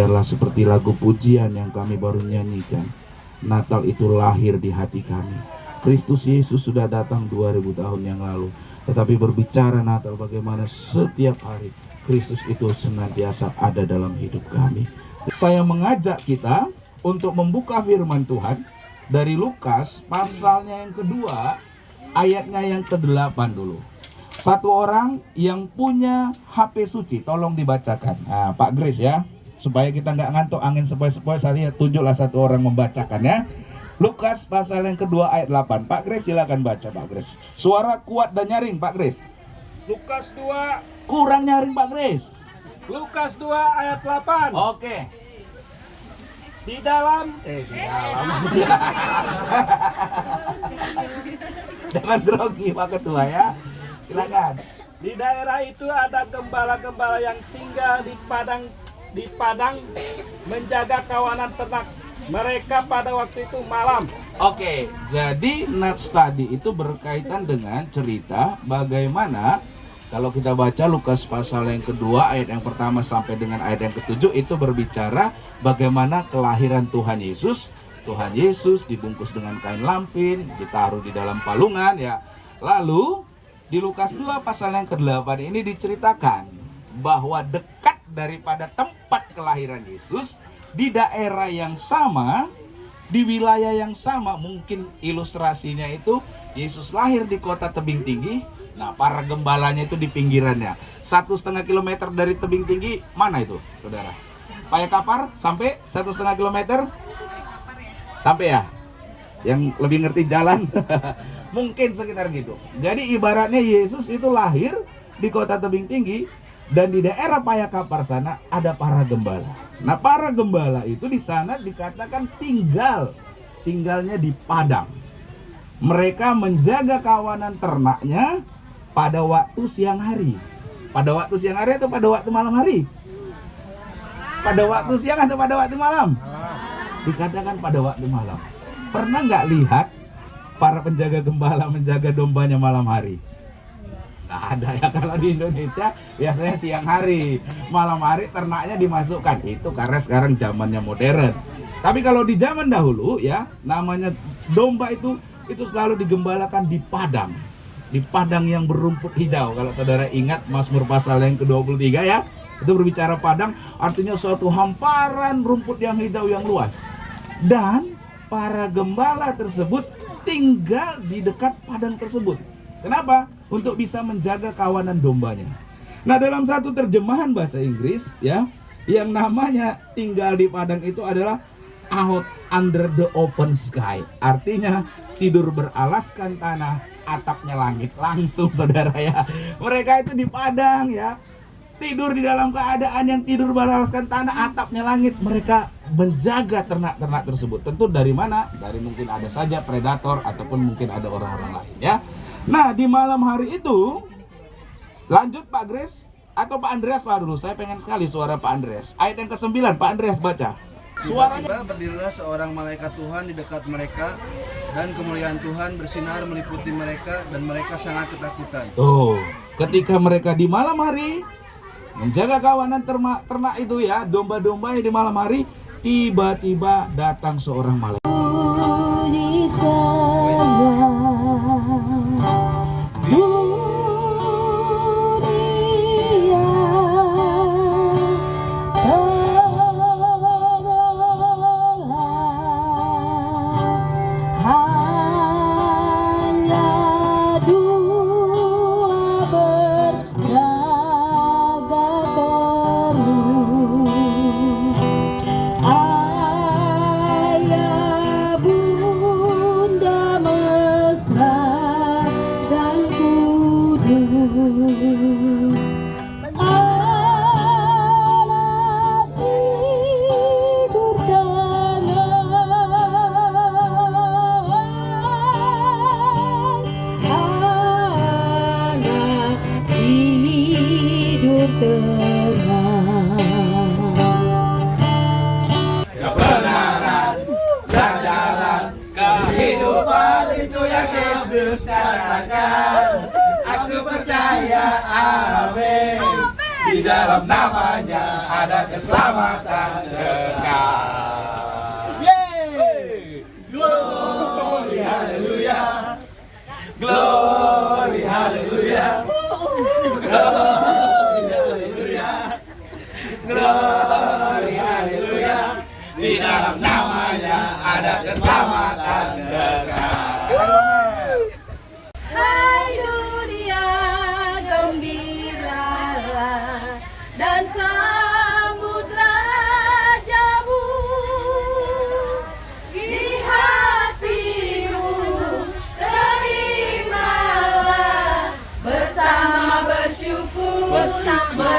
biarlah seperti lagu pujian yang kami baru nyanyikan, Natal itu lahir di hati kami. Kristus Yesus sudah datang 2000 tahun yang lalu, tetapi berbicara Natal bagaimana setiap hari Kristus itu senantiasa ada dalam hidup kami. Saya mengajak kita untuk membuka firman Tuhan dari Lukas pasalnya yang kedua, ayatnya yang ke-8 dulu. Satu orang yang punya HP suci, tolong dibacakan. Nah, Pak Grace ya, supaya kita nggak ngantuk angin sepoi-sepoi, saya tunjuklah satu orang membacakan ya. Lukas pasal yang kedua ayat 8. Pak Grace silakan baca Pak Grace. Suara kuat dan nyaring Pak Grace. Lukas 2. Kurang nyaring Pak Grace. Lukas 2 ayat 8. Oke. Di dalam Jangan grogi Pak Ketua ya. Silakan. Di daerah itu ada gembala-gembala yang tinggal di padang menjaga kawanan ternak mereka pada waktu itu malam. Oke, jadi nats tadi itu berkaitan dengan cerita bagaimana kalau kita baca Lukas pasal yang kedua ayat yang pertama sampai dengan ayat yang ke-7 itu berbicara bagaimana kelahiran Tuhan Yesus. Tuhan Yesus dibungkus dengan kain lampin, ditaruh di dalam palungan ya. Lalu di Lukas 2 pasal yang ke-8 ini diceritakan bahwa dekat daripada tempat kelahiran Yesus di daerah yang sama, di wilayah yang sama, mungkin ilustrasinya itu Yesus lahir di kota tebing tinggi. Nah, para gembalanya itu di pinggirannya. 1,5 kilometer dari tebing tinggi, mana itu, saudara? Payakapar sampai 1,5 kilometer? Sampai ya? Yang lebih ngerti jalan? Mungkin sekitar gitu. Jadi ibaratnya Yesus itu lahir di kota tebing tinggi, dan di daerah Payakapar sana ada para gembala. Nah, para gembala itu di sana dikatakan tinggalnya di padang. Mereka menjaga kawanan ternaknya pada waktu siang hari. Pada waktu siang hari atau pada waktu malam hari? Pada waktu siang atau pada waktu malam? Dikatakan pada waktu malam. Pernah nggak lihat para penjaga gembala menjaga dombanya malam hari? Nggak ada ya. Kalau di Indonesia biasanya siang hari, malam hari ternaknya dimasukkan. Itu karena sekarang zamannya modern. Tapi kalau di zaman dahulu ya, namanya domba itu selalu digembalakan di padang. Di padang yang berumput hijau. Kalau saudara ingat Mazmur pasal yang ke-23 ya, itu berbicara padang, artinya suatu hamparan rumput yang hijau yang luas. Dan para gembala tersebut tinggal di dekat padang tersebut. Kenapa? Untuk bisa menjaga kawanan dombanya. Nah, dalam satu terjemahan bahasa Inggris ya, yang namanya tinggal di padang itu adalah out under the open sky. Artinya tidur beralaskan tanah, atapnya langit. Langsung saudara ya. Mereka itu di padang ya, tidur di dalam keadaan yang tidur beralaskan tanah, atapnya langit. Mereka menjaga ternak-ternak tersebut. Tentu dari mana? Dari mungkin ada saja predator ataupun mungkin ada orang-orang lain ya. Nah, di malam hari itu, lanjut Pak Grace atau Pak Andreas lah dulu. Saya pengen sekali suara Pak Andreas. Ayat yang ke-9, Pak Andreas baca. Suaranya. Tiba-tiba berdirilah seorang malaikat Tuhan di dekat mereka, dan kemuliaan Tuhan bersinar meliputi mereka, dan mereka sangat ketakutan. Tuh, ketika mereka di malam hari menjaga kawanan ternak itu ya, domba-domba di malam hari, tiba-tiba datang seorang malaikat. Kebenaran dan jalan kehidupan itu yang Yesus katakan. Aku percaya, amin. Di dalam namanya ada keselamatan kekal. Yeay! Glory haleluya. Glory haleluya. Glory haleluya. Glory haleluya. Di dalam namanya ada keselamatan kekal. Hai dunia, gembiralah dan sambut rajamu di hatimu, terimalah bersama bersyukur, bersama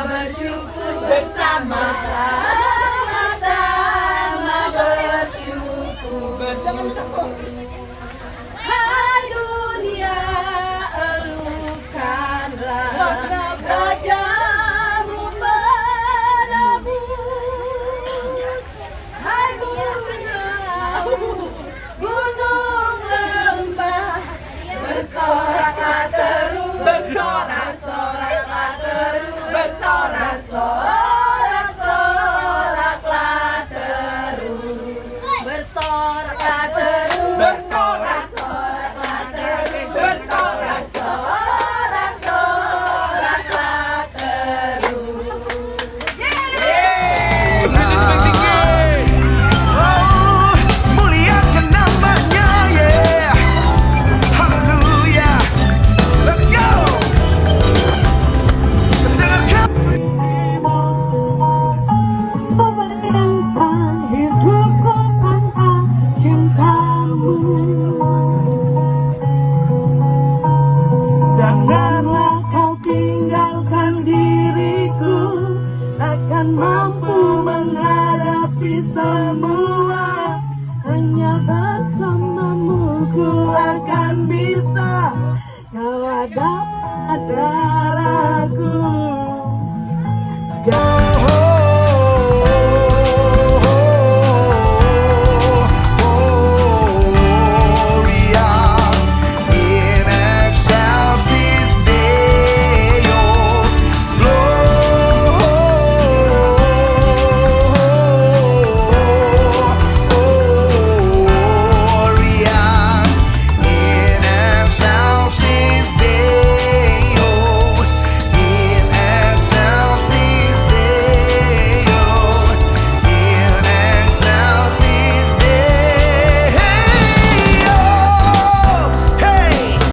bersyukur, bersama-sama bersyukur. Hai dunia, elukanlah rajamu menebus. Hai gunung lembah, bersoraklah terus, bersorak-soraklah terus, bersorak-soraklah terus, bersoraklah terus, bersorak-soraklah terus, bersorak-soraklah terus. Muliakan namanya, yeah. Haleluya. Let's go. Dengarkan. Perkenalkan hidupku tanpa cintamu. Janganlah kau tinggalkan diriku, takkan mampu menghadapi semua. Hanya bersamamu ku akan bisa. Kau ada